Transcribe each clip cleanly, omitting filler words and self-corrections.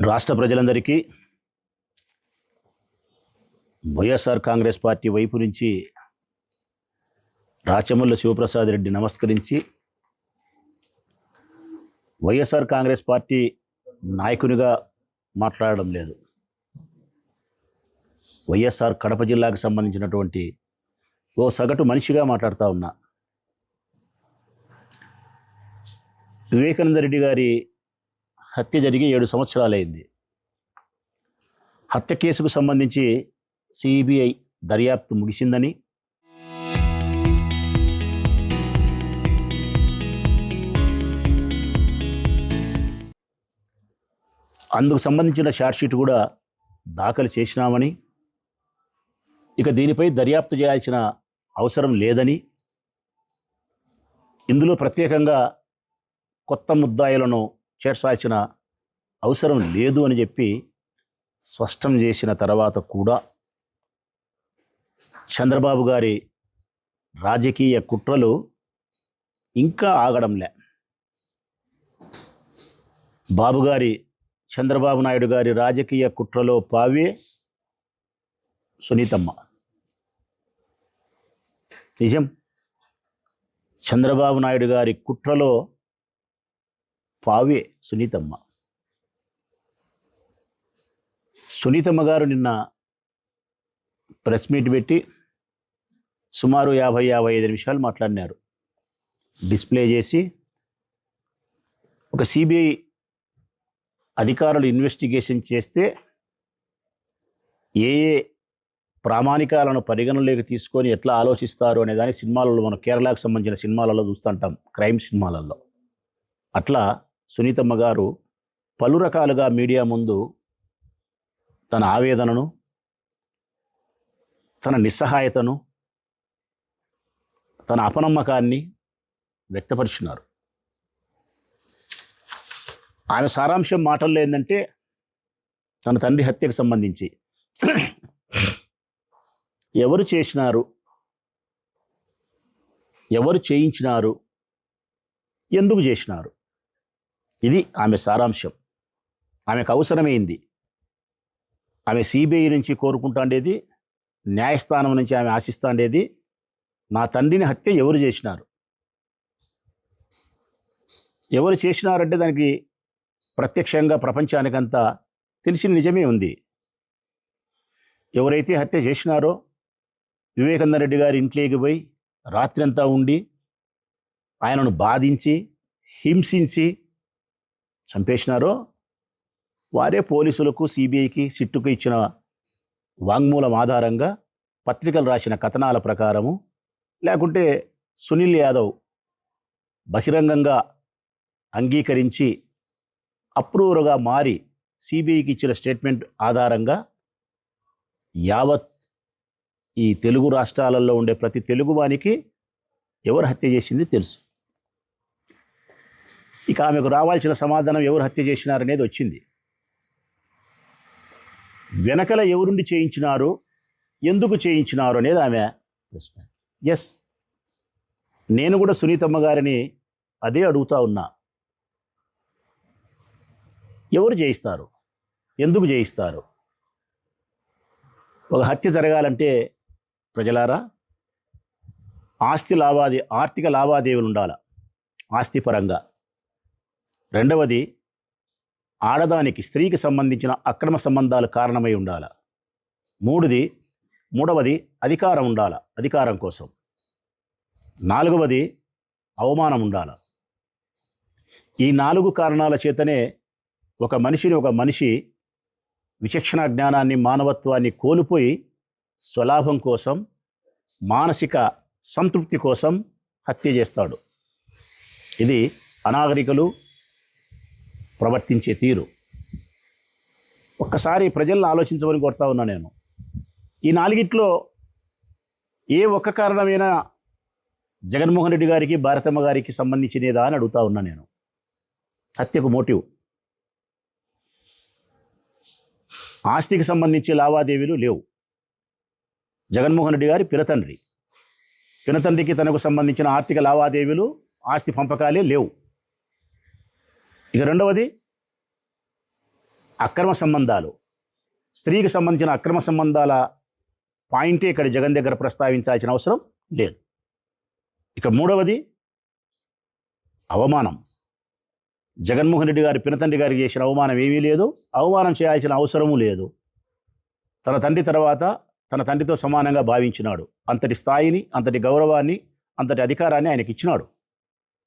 రాష్ట్ర ప్రజలందరికీ వైఎస్ఆర్ కాంగ్రెస్ పార్టీ వైపు నుంచి రాచమల్ల శివప్రసాద్ రెడ్డి నమస్కరించి వైఎస్ఆర్ కాంగ్రెస్ పార్టీ నాయకునిగా మాట్లాడడం లేదు. వైఎస్ఆర్ కడప జిల్లాకు సంబంధించినటువంటి ఓ సగటు మనిషిగా మాట్లాడుతూ ఉన్నా. వివేకానంద రెడ్డి గారి హత్య జరిగి 7 సంవత్సరాలైంది. హత్య కేసుకు సంబంధించి సిబిఐ దర్యాప్తు ముగిసిందని, అందుకు సంబంధించిన ఛార్జ్షీట్ కూడా దాఖలు చేసినామని, ఇక దీనిపై దర్యాప్తు చేయాల్సిన అవసరం లేదని, ఇందులో ప్రత్యేకంగా కొత్త ముద్దాయిలను చేర్చాల్సిన అవసరం లేదు అని చెప్పి స్పష్టం చేసిన తర్వాత కూడా చంద్రబాబు గారి రాజకీయ కుట్రలు ఇంకా ఆగడంలే. చంద్రబాబు నాయుడు గారి రాజకీయ కుట్రలో పావే సునీతమ్మ. నిజం, చంద్రబాబు నాయుడు గారి కుట్రలో పావే సునీతమ్మ. సునీతమ్మ గారు నిన్న ప్రెస్ మీట్ పెట్టి సుమారు 50-55 నిమిషాలు మాట్లాడినారు. డిస్ప్లే చేసి ఒక సిబిఐ అధికారులు ఇన్వెస్టిగేషన్ చేస్తే ఏ ప్రామాణికాలను పరిగణలోకి తీసుకొని ఎట్లా ఆలోచిస్తారు అనే దాని సినిమాలలో, మన కేరళకు సంబంధించిన సినిమాలలో చూస్తుంటాం, క్రైమ్ సినిమాలలో. అట్లా సునీతమ్మ గారు పలు రకాలుగా మీడియా ముందు తన ఆవేదనను, తన నిస్సహాయతను, తన అపనమ్మకాన్ని వ్యక్తపరిచినారు. ఆమె సారాంశం మాటల్లో ఏంటంటే, తన తండ్రి హత్యకు సంబంధించి ఎవరు చేసినారు, ఎవరు చేయించినారు, ఎందుకు చేసినారు, ఇది ఆమె సారాంశం. ఆమెకు అవసరమైంది. ఆమె సిబిఐ నుంచి కోరుకుంటాండేది, న్యాయస్థానం నుంచి ఆమె ఆశిస్తాండేది, నా తండ్రిని హత్య ఎవరు చేసినారు. ఎవరు చేసినారంటే దానికి ప్రత్యక్షంగా ప్రపంచానికంతా తెలిసిన నిజమే ఉంది. ఎవరైతే హత్య చేసినారో, వివేకానంద రెడ్డి గారి ఇంట్లోకి పోయి రాత్రంతా ఉండి ఆయనను బాధించి హింసించి చంపేసినారో, వారే పోలీసులకు, సిబిఐకి, సిట్టుకు ఇచ్చిన వాంగ్మూలం ఆధారంగా, పత్రికలు రాసిన కథనాల ప్రకారము, లేకుంటే సునీల్ యాదవ్ బహిరంగంగా అంగీకరించి అప్రూవర్గా మారి సిబిఐకి ఇచ్చిన స్టేట్మెంట్ ఆధారంగా యావత్ ఈ తెలుగు రాష్ట్రాలలో ఉండే ప్రతి తెలుగువానికి ఎవరు హత్య చేసింది తెలుసు. ఇక ఆమెకు రావాల్సిన సమాధానం ఎవరు హత్య చేసినారనేది వచ్చింది. వెనకల ఎవరుండి చేయించినారు, ఎందుకు చేయించినారు అనేది ఆమె ప్రశ్న. ఎస్, నేను కూడా సునీతమ్మ గారిని అదే అడుగుతా ఉన్నా. ఎవరు చేయిస్తారు, ఎందుకు చేయిస్తారు? ఒక హత్య జరగాలంటే ప్రజలారా, ఆర్థిక లావాదేవీలు ఉండాలి, ఆస్తి పరంగా. రెండవది, ఆడదానికి, స్త్రీకి సంబంధించిన అక్రమ సంబంధాలు కారణమై ఉండాలి. మూడవది అధికారం ఉండాలి, అధికారం కోసం. నాలుగవది అవమానం ఉండాలి. ఈ 4 కారణాల చేతనే ఒక మనిషి విచక్షణ జ్ఞానాన్ని, మానవత్వాన్ని కోల్పోయి స్వలాభం కోసం, మానసిక సంతృప్తి కోసం హత్య చేస్తాడు. ఇది అనాగరికులు ప్రవర్తించే తీరు. ఒక్కసారి ప్రజలను ఆలోచించమని కోరుతా ఉన్నా నేను. ఈ 4 ఏ ఒక్క కారణమైనా జగన్మోహన్ రెడ్డి గారికి, భారతమ్మ గారికి సంబంధించినదా అని అడుగుతా ఉన్నా నేను. హత్యకు మోటివ్, ఆస్తికి సంబంధించి లావాదేవీలు లేవు. జగన్మోహన్ రెడ్డి గారి పినతండ్రికి తనకు సంబంధించిన ఆర్థిక లావాదేవీలు, ఆస్తి పంపకాలే లేవు. ఇక రెండవది, అక్రమ సంబంధాలు, స్త్రీకి సంబంధించిన అక్రమ సంబంధాల పాయింటే ఇక్కడ జగన్ దగ్గర ప్రస్తావించాల్సిన అవసరం లేదు. ఇక మూడవది అవమానం. జగన్మోహన్ రెడ్డి గారి పినతండ్రి గారికి చేసిన అవమానం ఏమీ లేదు, అవమానం చేయాల్సిన అవసరమూ లేదు. తన తండ్రి తర్వాత తన తండ్రితో సమానంగా భావించినాడు. అంతటి స్థాయిని, అంతటి గౌరవాన్ని, అంతటి అధికారాన్ని ఆయనకి ఇచ్చినాడు.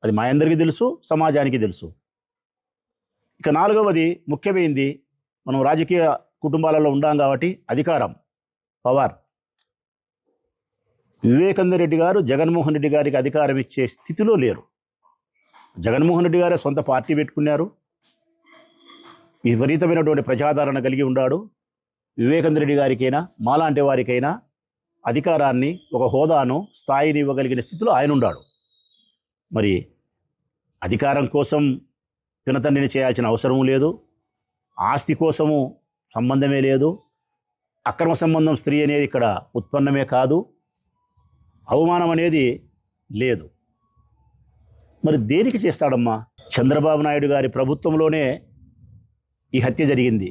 అది మా అందరికీ తెలుసు, సమాజానికి తెలుసు. ఇక నాలుగవది ముఖ్యమైనది, మనం రాజకీయ కుటుంబాలలో ఉండాం కాబట్టి అధికారం, పవర్. వివేకానంద రెడ్డి గారు జగన్మోహన్ రెడ్డి గారికి అధికారం ఇచ్చే స్థితిలో లేరు. జగన్మోహన్ రెడ్డి గారే సొంత పార్టీ పెట్టుకున్నారు, విపరీతమైనటువంటి ప్రజాదరణ కలిగి ఉన్నాడు. వివేకానంద రెడ్డి గారికైనా మాలాంటి వారికైనా అధికారాన్ని, ఒక హోదాను, స్థాయిని ఇవ్వగలిగిన స్థితిలో ఆయన ఉన్నాడు. మరి అధికారం కోసం పినతండ్రిని చేయాల్సిన అవసరము లేదు, ఆస్తి కోసము సంబంధమే లేదు, అక్రమ సంబంధం స్త్రీ అనేది ఇక్కడ ఉత్పన్నమే కాదు, అవమానం అనేది లేదు. మరి దేనికి చేస్తాడమ్మా? చంద్రబాబు నాయుడు గారి ప్రభుత్వంలోనే ఈ హత్య జరిగింది.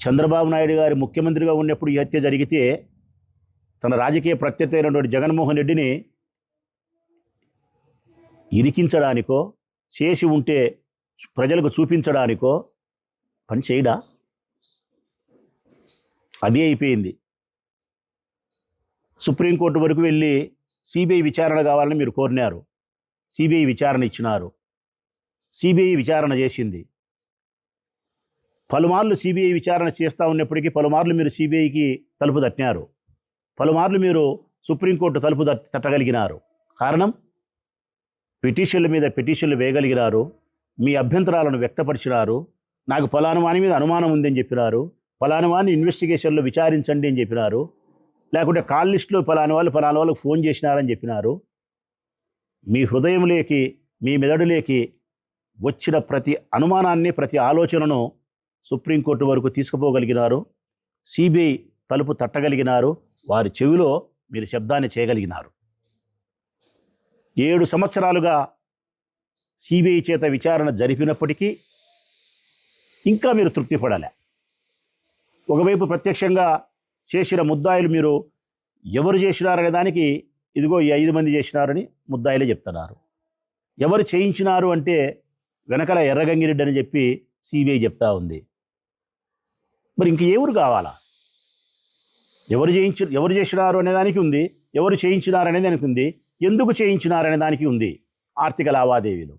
చంద్రబాబు నాయుడు గారి ముఖ్యమంత్రిగా ఉన్నప్పుడు ఈ హత్య జరిగితే తన రాజకీయ ప్రత్యర్థి అయినటువంటి జగన్మోహన్ రెడ్డిని ఇరికించడానికో, చేసి ఉంటే ప్రజలకు చూపించడానికో పని చేయడా? అదే అయిపోయింది. సుప్రీంకోర్టు వరకు వెళ్ళి సిబిఐ విచారణ కావాలని మీరు కోరినారు, సిబిఐ విచారణ ఇచ్చినారు, సిబిఐ విచారణ చేసింది. పలుమార్లు సిబిఐ విచారణ చేస్తూ ఉన్నప్పటికీ పలుమార్లు మీరు సిబిఐకి తలుపు తట్టినారు, పలుమార్లు మీరు సుప్రీంకోర్టు తలుపు తట్టగలిగినారు. కారణం, పిటిషన్ల మీద పిటిషన్లు వేయగలిగినారు, మీ అభ్యంతరాలను వ్యక్తపరిచినారు, నాకు ఫలానా వాని మీద అనుమానం ఉందని చెప్పినారు, ఫలానా వాడిని ఇన్వెస్టిగేషన్లో విచారించండి అని చెప్పినారు, లేకుంటే కాల్ లిస్టులో ఫలానా వాళ్ళకి ఫోన్ చేసినారని చెప్పినారు. మీ హృదయంలోకి, మీ మెదడులోకి వచ్చిన ప్రతి అనుమానాన్ని, ప్రతి ఆలోచనను సుప్రీంకోర్టు వరకు తీసుకుపోగలిగినారు, సిబిఐ తలుపు తట్టగలిగినారు, వారి చెవిలో మీరు శబ్దాన్ని చేయగలిగినారు. 7 సంవత్సరాలుగా సిబిఐ చేత విచారణ జరిపినప్పటికీ ఇంకా మీరు తృప్తి పడలే. ఒకవైపు ప్రత్యక్షంగా చేసిన ముద్దాయిలు మీరు ఎవరు చేసినారనే దానికి ఇదిగో ఈ 5 మంది చేసినారని ముద్దాయిలే చెప్తున్నారు. ఎవరు చేయించినారు అంటే వెనకల ఎర్రగంగిరెడ్డి అని చెప్పి సిబిఐ చెప్తా ఉంది. మరి ఇంక ఎవరు కావాలా? ఎవరు చేసినారు అనే దానికి ఉంది, ఎవరు చేయించినారనే దానికి ఉంది, ఎందుకు చేయించినారనే దానికి ఉంది. ఆర్థిక లావాదేవీలు,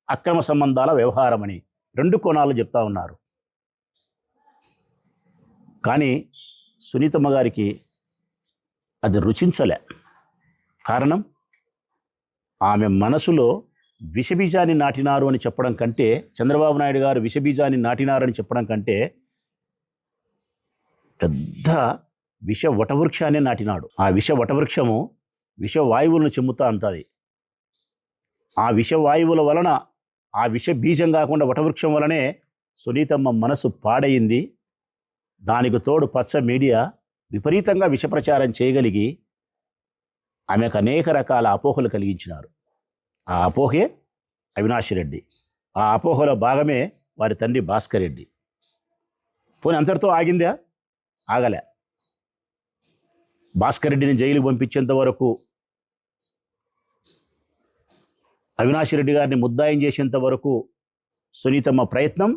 అక్రమ సంబంధాల వ్యవహారం అని 2 కోణాలు చెప్తా ఉన్నారు. కానీ సునీతమ్మ గారికి అది రుచించలే. కారణం, ఆమె మనసులో విషబీజాన్ని నాటినారు అని చెప్పడం కంటే, చంద్రబాబు నాయుడు గారు విషబీజాన్ని నాటినారని చెప్పడం కంటే పెద్ద విష వటవృక్షాన్ని నాటినాడు. ఆ విష వటవృక్షము విషవాయువులను చెమ్ముతూ ఉంటుంది. ఆ విషవాయువుల వలన, ఆ విష బీజం కాకుండా వటవృక్షం వలనే సునీతమ్మ మనసు పాడయింది. దానికి తోడు పచ్చ మీడియా విపరీతంగా విషప్రచారం చేయగలిగి ఆమెకు అనేక రకాల అపోహలు కలిగించినారు. ఆ అపోహే అవినాష్ రెడ్డి, ఆ అపోహలో భాగమే వారి తండ్రి భాస్కర్ రెడ్డి. పోనీ అంతటితో ఆగిందా? ఆగలే. భాస్కర్ రెడ్డిని జైలుకు పంపించేంత వరకు, అవినాష్ రెడ్డి గారిని ముద్దాయం చేసేంత వరకు సునీతమ్మ ప్రయత్నం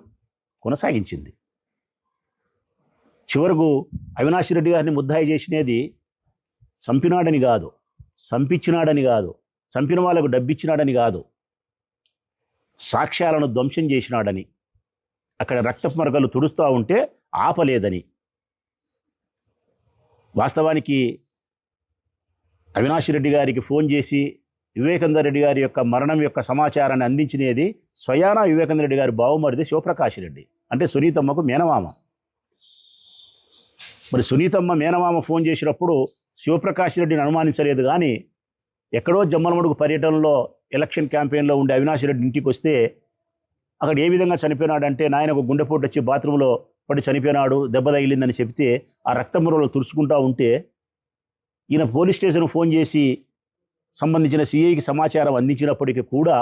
కొనసాగించింది. చివరకు అవినాష్ రెడ్డి గారిని ముద్దాయి చేసినది చంపినాడని కాదు, చంపించినాడని కాదు, చంపిన వాళ్ళకు డబ్బిచ్చినాడని కాదు, సాక్ష్యాలను ధ్వంసం చేసినాడని, అక్కడ రక్తపు మరకలు తుడుస్తూ ఉంటే ఆపలేదని. వాస్తవానికి అవినాష్ రెడ్డి గారికి ఫోన్ చేసి వివేకానంద రెడ్డి గారి యొక్క మరణం యొక్క సమాచారాన్ని అందించినది స్వయానా వివేకానంద రెడ్డి గారి బావమరిది శివప్రకాష్ రెడ్డి, అంటే సునీతమ్మకు మేనమామ. మరి సునీతమ్మ మేనమామ ఫోన్ చేసినప్పుడు శివప్రకాష్ రెడ్డిని అనుమానించలేదు. కానీ ఎక్కడో జమ్మలమడుగు పర్యటనలో ఎలక్షన్ క్యాంపెయిన్లో ఉండే అవినాష్ రెడ్డి ఇంటికి వస్తే అక్కడ ఏ విధంగా చనిపోయినాడంటే, నాయనకు గుండెపోటు వచ్చి బాత్రూంలో పడి చనిపోయినాడు, దెబ్బ తగిలిందని చెప్తే ఆ రక్తమురలు తుడుచుకుంటూ ఉంటే ఈయన పోలీస్ స్టేషన్కు ఫోన్ చేసి సంబంధించిన సిఐకి సమాచారం అందించినప్పటికీ కూడా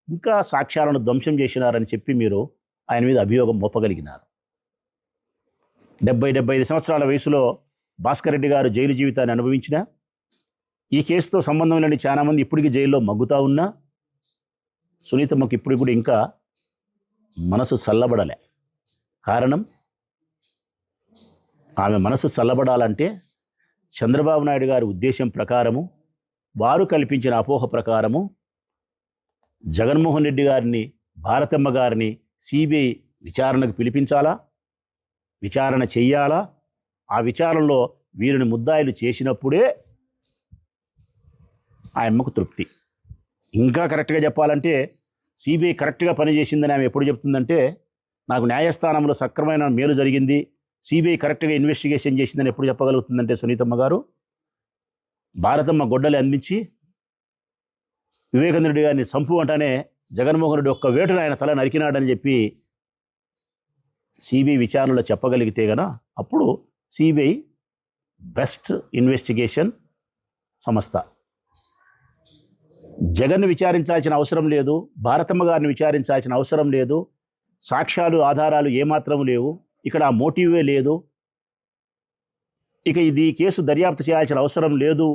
ఇంకా సాక్ష్యాలను ధ్వంసం చేసినారని చెప్పి మీరు ఆయన మీద అభియోగం మోపగలిగినారు. 75 సంవత్సరాల వయసులో భాస్కర్ రెడ్డి గారు జైలు జీవితాన్ని అనుభవించిన ఈ కేసుతో సంబంధం లేని చాలామంది ఇప్పటికీ జైల్లో మగ్గుతా ఉన్నా సునీతమ్మకి ఇప్పుడు కూడా ఇంకా మనసు చల్లబడలే. కారణం, ఆమె మనసు చల్లబడాలంటే చంద్రబాబు నాయుడు గారి ఉద్దేశం ప్రకారము, వారు కల్పించిన అపోహ ప్రకారము జగన్మోహన్ రెడ్డి గారిని, భారతమ్మ గారిని సిబిఐ విచారణకు పిలిపించాలా, విచారణ చెయ్యాలా. ఆ విచారణలో వీరిని ముద్దాయిలు చేసినప్పుడే ఆ అమ్మకు తృప్తి. ఇంకా కరెక్ట్గా చెప్పాలంటే సిబిఐ కరెక్ట్గా పనిచేసిందని ఆమె ఎప్పుడు చెప్తుందంటే, నాకు న్యాయస్థానంలో సక్రమైన మేలు జరిగింది, సిబిఐ కరెక్ట్గా ఇన్వెస్టిగేషన్ చేసిందని ఎప్పుడు చెప్పగలుగుతుందంటే సునీతమ్మ గారు భారతమ్మ గొడ్డలి అందించి వివేకానంద రెడ్డి గారిని చంపు అంటానే జగన్మోహన్ రెడ్డి ఒక్క వేటును ఆయన తల నరికినాడని చెప్పి సిబిఐ విచారణలో చెప్పగలిగితే గన అప్పుడు సిబిఐ బెస్ట్ ఇన్వెస్టిగేషన్ సంస్థ. జగన్ను విచారించాల్సిన అవసరం లేదు, భారతమ్మ గారిని విచారించాల్సిన అవసరం లేదు, సాక్ష్యాలు ఆధారాలు ఏమాత్రం లేవు, ఇక్కడ ఆ మోటివే లేదు, ఇక ఇది కేసు దర్యాప్తు చేయాల్సిన అవసరం లేదు,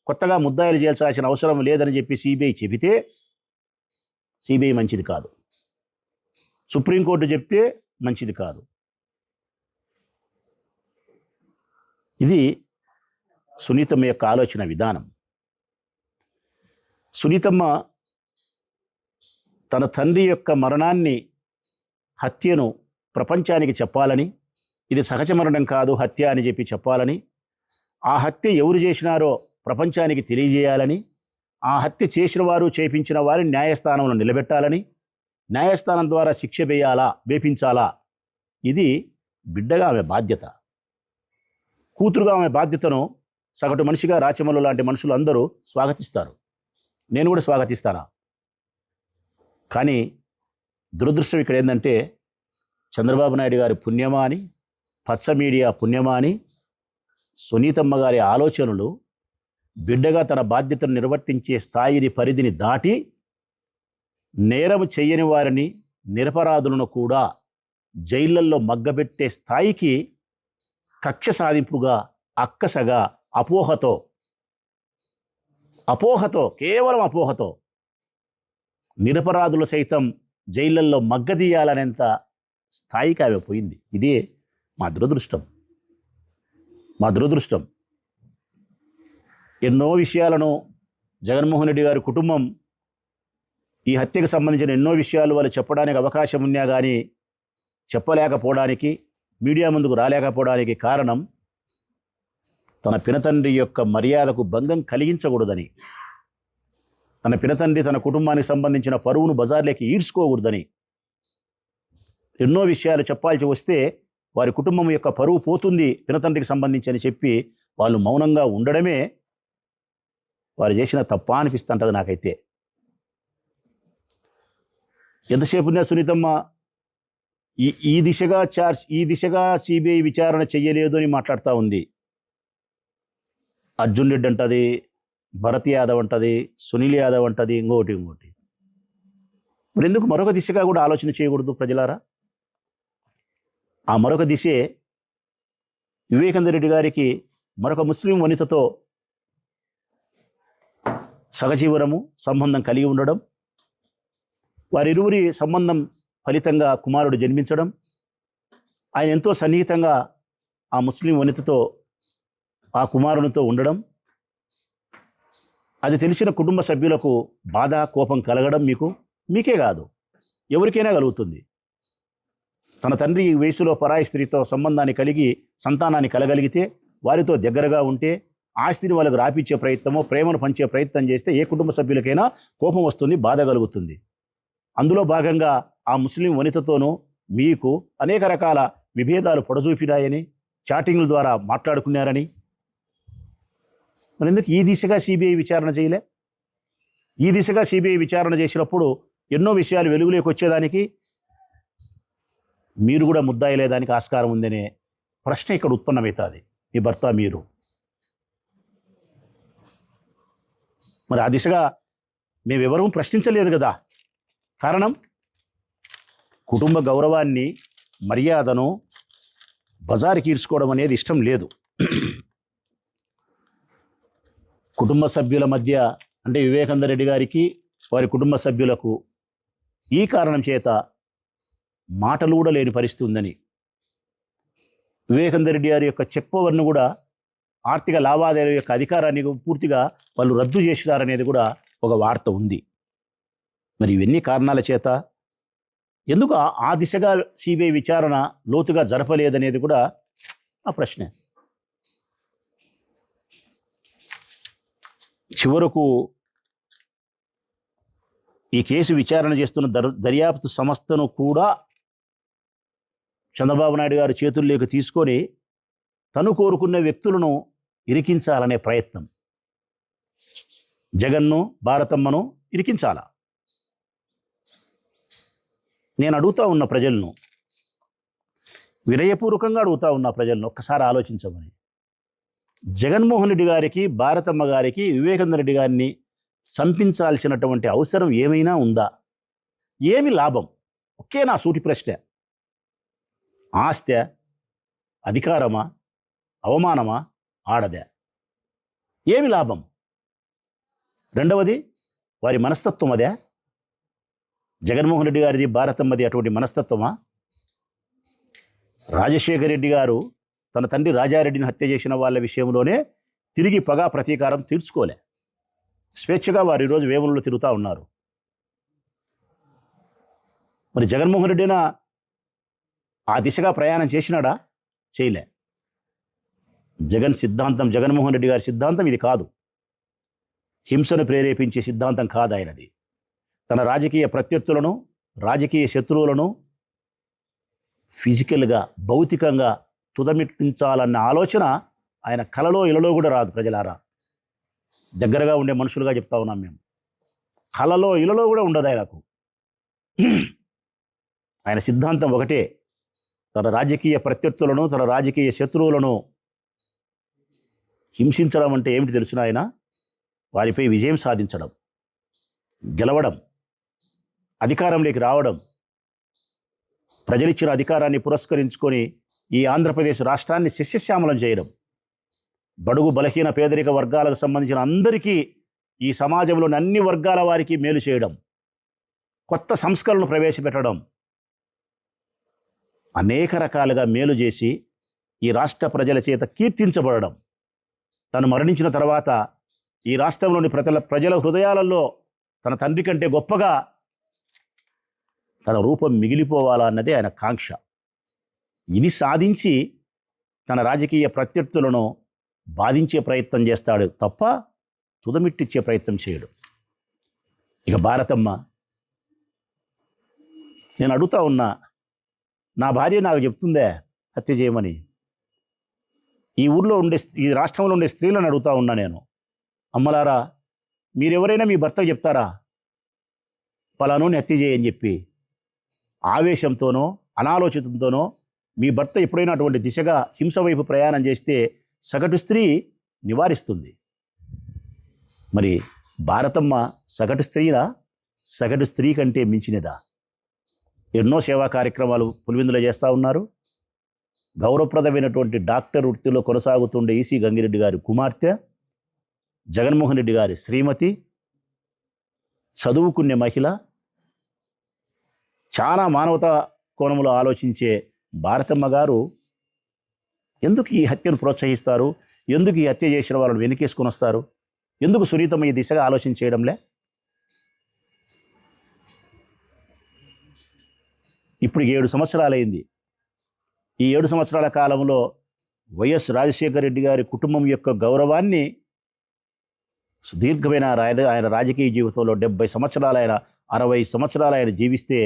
కొత్తగా ముద్దాయిలు చేయాల్సిన అవసరం లేదని చెప్పి సిబిఐ చెబితే సిబిఐ మంచిది కాదు, సుప్రీంకోర్టు చెప్తే మంచిది కాదు. ఇది సునీతమ్మ యొక్క ఆలోచన విధానం. సునీతమ్మ తన తండ్రి యొక్క మరణాన్ని, హత్యను ప్రపంచానికి చెప్పాలని, ఇది సహజ మరణం కాదు హత్య అని చెప్పి చెప్పాలని, ఆ హత్య ఎవరు చేసినారో ప్రపంచానికి తెలియజేయాలని, ఆ హత్య చేసిన వారు చేపించిన వారిని న్యాయస్థానంలో నిలబెట్టాలని, న్యాయస్థానం ద్వారా శిక్ష వేపించాలా. ఇది బిడ్డగా ఆమె బాధ్యత. కూతురుగా ఆమె బాధ్యతను సగటు మనిషిగా రాచమల్లు లాంటి మనుషులు అందరూ స్వాగతిస్తారు, నేను కూడా స్వాగతిస్తాను. కానీ దురదృష్టం ఇక్కడ ఏంటంటే చంద్రబాబు నాయుడు గారి పుణ్యమా అని, పచ్చ మీడియా పుణ్యమా అని సునీతమ్మ గారి ఆలోచనలు బిడ్డగా తన బాధ్యతను నిర్వర్తించే స్థాయిని, పరిధిని దాటి నేరం చెయ్యని వారిని, నిరపరాధులను కూడా జైళ్లల్లో మగ్గబెట్టే స్థాయికి కక్ష సాధింపుగా, అక్కసగా, అపోహతో కేవలం అపోహతో నిరపరాధులు సైతం జైళ్లల్లో మగ్గదీయాలనేంత స్థాయికి ఆమె పోయింది. ఇదే మా దురదృష్టం. ఎన్నో విషయాలను జగన్మోహన్ రెడ్డి గారి కుటుంబం ఈ హత్యకు సంబంధించిన ఎన్నో విషయాలు వాళ్ళు చెప్పడానికి అవకాశం ఉన్నా కానీ చెప్పలేకపోవడానికి, మీడియా ముందుకు రాలేకపోవడానికి కారణం తన పినతండ్రి యొక్క మర్యాదకు భంగం కలిగించకూడదని, తన పినతండ్రి తన కుటుంబానికి సంబంధించిన పరువును బజార్లోకి ఈడ్చుకోకూడదని, ఎన్నో విషయాలు చెప్పాల్సి వస్తే వారి కుటుంబం యొక్క పరువు పోతుంది పినతండ్రికి సంబంధించి అని చెప్పి వాళ్ళు మౌనంగా ఉండడమే వారు చేసిన తప్ప అనిపిస్తుంటుంది నాకైతే. ఎంతసేపు సునీతమ్మ ఈ దిశగా సిబిఐ విచారణ చెయ్యలేదు అని మాట్లాడుతూ ఉంది. అర్జున్ రెడ్డి అంటది, భరత్ యాదవ్ అంటది, సునీల్ యాదవ్ అంటది, ఇంకోటి. మరి ఎందుకు మరొక దిశగా కూడా ఆలోచన చేయకూడదు ప్రజలారా? ఆ మరొక దిశే వివేకానంద రెడ్డి గారికి మరొక ముస్లిం వనితతో సహజీవనము, సంబంధం కలిగి ఉండడం, వారిరువురి సంబంధం ఫలితంగా కుమారుడు జన్మించడం, ఆయన ఎంతో సన్నిహితంగా ఆ ముస్లిం వనితతో, ఆ కుమారునితో ఉండడం, అది తెలిసిన కుటుంబ సభ్యులకు బాధ, కోపం కలగడం మీకే కాదు ఎవరికైనా కలుగుతుంది. తన తండ్రి ఈ వయసులో పరాయి స్త్రీతో సంబంధాన్ని కలిగి సంతానాన్ని కలగలిగితే, వారితో దగ్గరగా ఉంటే, ఆస్తిని వాళ్ళకు రాపిచ్చే ప్రయత్నమో, ప్రేమను పంచే ప్రయత్నం చేస్తే ఏ కుటుంబ సభ్యులకైనా కోపం వస్తుంది, బాధ కలుగుతుంది. అందులో భాగంగా ఆ ముస్లిం వనితతోనూ మీకు అనేక రకాల విభేదాలు పొడజూపినాయని, చాటింగ్ల ద్వారా మాట్లాడుకున్నారని, మరి ఎందుకు ఈ దిశగా సిబిఐ విచారణ చేయలే? ఈ దిశగా సిబిఐ విచారణ చేసినప్పుడు ఎన్నో విషయాలు వెలుగులోకి వచ్చేదానికి, మీరు కూడా ముద్దాయలేదానికి ఆస్కారం ఉందనే ప్రశ్న ఇక్కడ ఉత్పన్నమవుతుంది. మీ భర్త మీరు మరి ఆ దిశగా మేమెవరూ ప్రశ్నించలేదు కదా. కారణం కుటుంబ గౌరవాన్ని, మర్యాదను బజారుకి ఈడ్చుకోవడం అనేది ఇష్టం లేదు. కుటుంబ సభ్యుల మధ్య అంటే వివేకానంద రెడ్డి గారికి వారి కుటుంబ సభ్యులకు ఈ కారణం చేత మాటలు కూడా లేని పరిస్థితి ఉందని, వివేకానంద రెడ్డి గారి యొక్క చెక్ పవర్ను కూడా ఆర్థిక లావాదేవీల యొక్క అధికారాన్ని పూర్తిగా వాళ్ళు రద్దు చేసినారనేది కూడా ఒక వార్త ఉంది. మరి ఇవన్నీ కారణాల చేత ఎందుకు ఆ దిశగా సిబిఐ విచారణ లోతుగా జరపలేదనేది కూడా ఆ ప్రశ్నే. చివరకు ఈ కేసు విచారణ చేస్తున్న దర్యాప్తు సంస్థను కూడా చంద్రబాబు నాయుడు గారు చేతుల్లోకి తీసుకొని తను కోరుకున్న వ్యక్తులను ఇరికించాలనే ప్రయత్నం. జగన్ను, భారతమ్మను ఇరికించాలా? నేను అడుగుతా ఉన్న ప్రజలను, వినయపూర్వకంగా అడుగుతా ఉన్న ప్రజలను ఒక్కసారి ఆలోచించమని. జగన్మోహన్ రెడ్డి గారికి, భారతమ్మ గారికి వివేకానంద రెడ్డి గారిని చంపించాల్సినటువంటి అవసరం ఏమైనా ఉందా? ఏమి లాభం? ఒకే నా సూటి ప్రశ్న. ఆస్తి, అధికారమా, అవమానమా, ఆడదే? ఏమి లాభం? రెండవది వారి మనస్తత్వం అదే? జగన్మోహన్ రెడ్డి గారిది, భారతమ్మది అటువంటి మనస్తత్వమా? రాజశేఖర రెడ్డి గారు తన తండ్రి రాజారెడ్డిని హత్య చేసిన వాళ్ళ విషయంలోనే తిరిగి పగా ప్రతీకారం తీర్చుకోలే. స్వేచ్ఛగా వారు ఈరోజు వేములలో తిరుగుతూ ఉన్నారు. మరి జగన్మోహన్ రెడ్డినా ఆ దిశగా ప్రయాణం చేసినాడా? చేయలే. జగన్మోహన్ రెడ్డి గారి సిద్ధాంతం ఇది కాదు. హింసను ప్రేరేపించే సిద్ధాంతం కాదు ఆయనది. తన రాజకీయ ప్రత్యర్థులను, రాజకీయ శత్రువులను ఫిజికల్గా, భౌతికంగా తుదమిట్టించాలన్న ఆలోచన ఆయన కలలో ఇలలో కూడా రాదు. ప్రజలారా, దగ్గరగా ఉండే మనుషులుగా చెప్తా ఉన్నాం మేము. కలలో ఇలలో కూడా ఉండదు ఆయనకు. ఆయన సిద్ధాంతం ఒకటే, తన రాజకీయ ప్రత్యర్థులను, తన రాజకీయ శత్రువులను హింసించడం అంటే ఏమిటి తెలుసునా? ఆయన వారిపై విజయం సాధించడం, గెలవడం, అధికారంలోకి రావడం, ప్రజలిచ్చిన అధికారాన్ని పురస్కరించుకొని ఈ ఆంధ్రప్రదేశ్ రాష్ట్రాన్ని సస్యశ్యామలం చేయడం, బడుగు బలహీన పేదరిక వర్గాలకు సంబంధించిన అందరికీ, ఈ సమాజంలోని అన్ని వర్గాల వారికి మేలు చేయడం, కొత్త సంస్కరణలు ప్రవేశపెట్టడం, అనేక రకాలుగా మేలు చేసి ఈ రాష్ట్ర ప్రజల చేత కీర్తించబడడం, తను మరణించిన తర్వాత ఈ రాష్ట్రంలోని ప్రజల హృదయాలలో తన తండ్రి కంటే గొప్పగా తన రూపం మిగిలిపోవాలన్నదే ఆయన కాంక్ష. ఇది సాధించి తన రాజకీయ ప్రత్యర్థులను బాధించే ప్రయత్నం చేస్తాడు తప్ప తుదమిట్టిచ్చే ప్రయత్నం చేయడు. ఇక భారతమ్మ, నేను అడుగుతా ఉన్నా, నా భార్య నాకు చెప్తుందే హత్య చేయమని? ఈ రాష్ట్రంలో ఉండే స్త్రీలను అడుగుతా ఉన్నా నేను, అమ్మలారా, మీరెవరైనా మీ భర్తకు చెప్తారా పలానోని హత్య చేయని చెప్పి? ఆవేశంతోనో అనాలోచితంతోనో మీ భర్త ఎప్పుడైనా అటువంటి దిశగా హింస వైపు ప్రయాణం చేస్తే సగటు స్త్రీ నివారిస్తుంది. మరి భారతమ్మ సగటు స్త్రీనా? సగటు స్త్రీ కంటే మించినదా? ఎన్నో సేవా కార్యక్రమాలు పులివెందులో చేస్తూ ఉన్నారు. గౌరవప్రదమైనటువంటి డాక్టర్ వృత్తిలో కొనసాగుతుండే ఈసీ గంగిరెడ్డి గారి కుమార్తె, జగన్మోహన్ రెడ్డి గారి శ్రీమతి, చదువుకునే మహిళ, చాలా మానవతా కోణంలో ఆలోచించే భారతమ్మ గారు ఎందుకు ఈ హత్యను ప్రోత్సహిస్తారు? ఎందుకు ఈ హత్య చేసిన వాళ్ళని వెనుకేసుకొని వస్తారు? ఎందుకు సునీతమ్మ ఈ దిశగా ఆలోచన చేయడంలే? ఇప్పుడు 7 సంవత్సరాలైంది. ఈ 7 సంవత్సరాల కాలంలో వైఎస్ రాజశేఖర రెడ్డి గారి కుటుంబం యొక్క గౌరవాన్ని సుదీర్ఘమైన ఆయన రాజకీయ జీవితంలో 70 సంవత్సరాలు, ఆయన 60 సంవత్సరాలు ఆయన జీవిస్తే,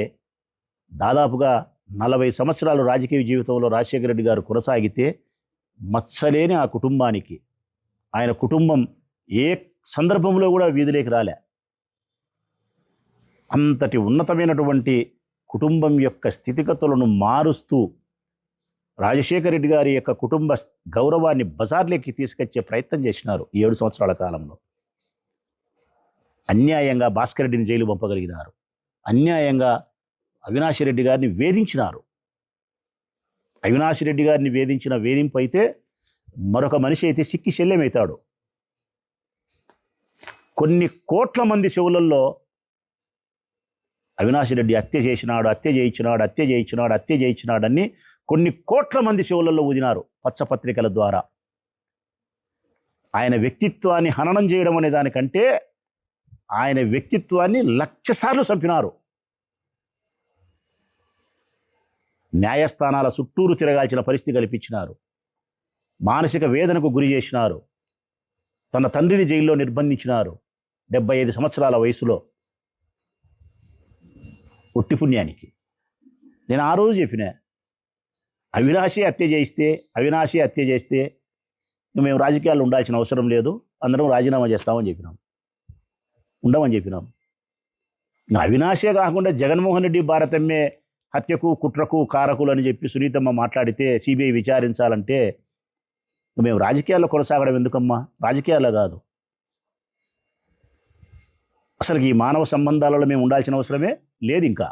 దాదాపుగా 40 సంవత్సరాలు రాజకీయ జీవితంలో రాజశేఖర రెడ్డి గారు కొనసాగితే మచ్చలేని ఆ కుటుంబానికి, ఆయన కుటుంబం ఏ సందర్భంలో కూడా వీధిలోకి రాలే. అంతటి ఉన్నతమైనటువంటి కుటుంబం యొక్క స్థితిగతులను మారుస్తూ రాజశేఖర రెడ్డి గారి యొక్క కుటుంబ గౌరవాన్ని బజార్లోకి తీసుకొచ్చే ప్రయత్నం చేసినారు ఈ 7 సంవత్సరాల కాలంలో. అన్యాయంగా భాస్కర్ రెడ్డిని జైలు పంపగలిగినారు. అన్యాయంగా అవినాష్ రెడ్డి గారిని వేధించినారు. అవినాష్ రెడ్డి గారిని వేధించిన వేధింపు అయితే మరొక మనిషి అయితే సిక్కి శల్యమవుతాడు. కొన్ని కోట్ల మంది చెవులల్లో అవినాష్ రెడ్డి హత్య చేసినాడు, హత్య చేయించినాడు, హత్య చేయించినాడు, హత్య చేయించినాడని కొన్ని కోట్ల మంది చెవులలో ఊదినారు పచ్చపత్రికల ద్వారా. ఆయన వ్యక్తిత్వాన్ని హననం చేయడం అనే దానికంటే ఆయన వ్యక్తిత్వాన్ని 1,00,000 సార్లు చంపినారు. న్యాయస్థానాల చుట్టూరు తిరగాల్సిన పరిస్థితి కల్పించినారు. మానసిక వేదనకు గురి చేసినారు. తన తండ్రిని జైల్లో నిర్బంధించినారు 75 సంవత్సరాల వయసులో. ఒట్టి పుణ్యానికి నేను ఆ రోజు చెప్పిన, అవినాశి హత్య చేస్తే మేము రాజకీయాల్లో ఉండాల్సిన అవసరం లేదు, అందరం రాజీనామా చేస్తామని చెప్పినాం, ఉండమని చెప్పినాం. అవినాశే కాకుండా జగన్మోహన్ రెడ్డి భారతమ్మే హత్యకు కుట్రకు కారకులు అని చెప్పి సునీతమ్మ మాట్లాడితే సిబిఐ విచారించాలంటే మేము రాజకీయాల్లో కొనసాగడం ఎందుకమ్మా? రాజకీయాల్లో కాదు, అసలు ఈ మానవ సంబంధాలలో మేము ఉండాల్సిన అవసరమే లేదు. ఇంకా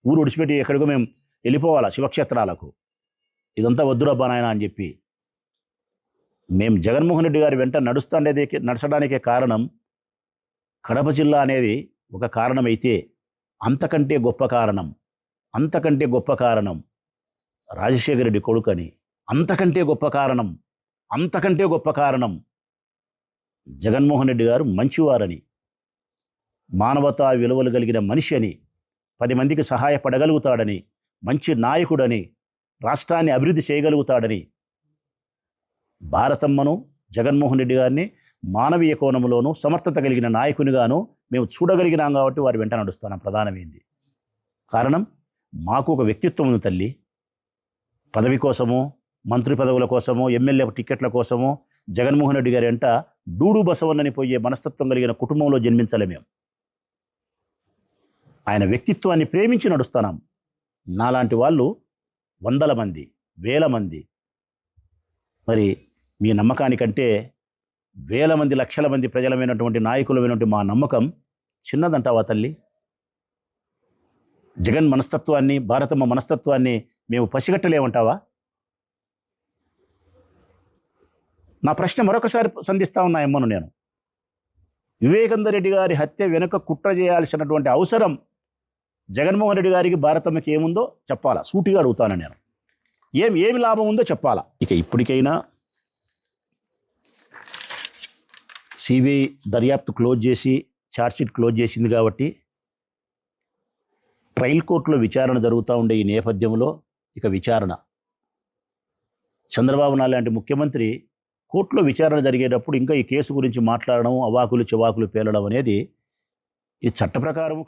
ఊరు విడిచిపెట్టి ఎక్కడికో మేము వెళ్ళిపోవాలా శివక్షేత్రాలకు, ఇదంతా వద్దురబ్బా నాయన అని చెప్పి మేము జగన్మోహన్ రెడ్డి గారి వెంట నడచడానికే కారణం కడప జిల్లా అనేది ఒక కారణమైతే అంతకంటే గొప్ప కారణం రాజశేఖర రెడ్డి కొడుకని, అంతకంటే గొప్ప కారణం జగన్మోహన్ రెడ్డి గారు మంచివారని, మానవతా విలువలు కలిగిన మనిషి అని, 10 మందికి సహాయపడగలుగుతాడని, మంచి నాయకుడని, రాష్ట్రాన్ని అభివృద్ధి చేయగలుగుతాడని భారతమ్మను జగన్మోహన్ రెడ్డి గారిని మానవీయ కోణంలోనూ సమర్థత కలిగిన నాయకునిగాను మేము చూడగలిగినాం కాబట్టి వారి వెంట నడుస్తున్నాం. ప్రధానమైంది కారణం మాకు ఒక వ్యక్తిత్వం ఉంది తల్లి. పదవి కోసమో, మంత్రి పదవుల కోసమో, ఎమ్మెల్యే టికెట్ల కోసమో జగన్మోహన్ రెడ్డి గారి వెంట డూడు బసవన్నని పోయే మనస్తత్వం కలిగిన కుటుంబంలో జన్మించలే మేము. ఆయన వ్యక్తిత్వాన్ని ప్రేమించి నడుస్తున్నాం. నాలాంటి వాళ్ళు 100 మంది, 1000 మంది. మరి మీ నమ్మకానికంటే 1000 మంది, లక్షల మంది ప్రజలమైనటువంటి నాయకులమైనటువంటి మా నమ్మకం చిన్నదంటావా తల్లి? జగన్ మనస్తత్వాన్ని, భారతమ్మ మనస్తత్వాన్ని మేము పసిగట్టలేమంటావా? నా ప్రశ్న మరొకసారి సంధిస్తా ఉన్నాయమ్మను నేను. వివేకానంద రెడ్డి గారి హత్య వెనుక కుట్ర చేయాల్సినటువంటి అవసరం జగన్మోహన్ రెడ్డి గారికి, భారతమ్మకి ఏముందో చెప్పాలా? సూటిగా అడుగుతాను నేను. ఏమి లాభం ఉందో చెప్పాలా? ఇక ఇప్పటికైనా సిబిఐ దర్యాప్తు క్లోజ్ చేసి ఛార్జ్షీట్ క్లోజ్ చేసింది కాబట్టి ట్రయల్ కోర్టులో విచారణ జరుగుతూ ఉండే ఈ నేపథ్యంలో ఇక విచారణ చంద్రబాబు నాయుడు లాంటి ముఖ్యమంత్రి కోర్టులో విచారణ జరిగేటప్పుడు ఇంకా ఈ కేసు గురించి మాట్లాడడం, అవాకులు చివాకులు పేలడం అనేది ఈ చట్ట ప్రకారం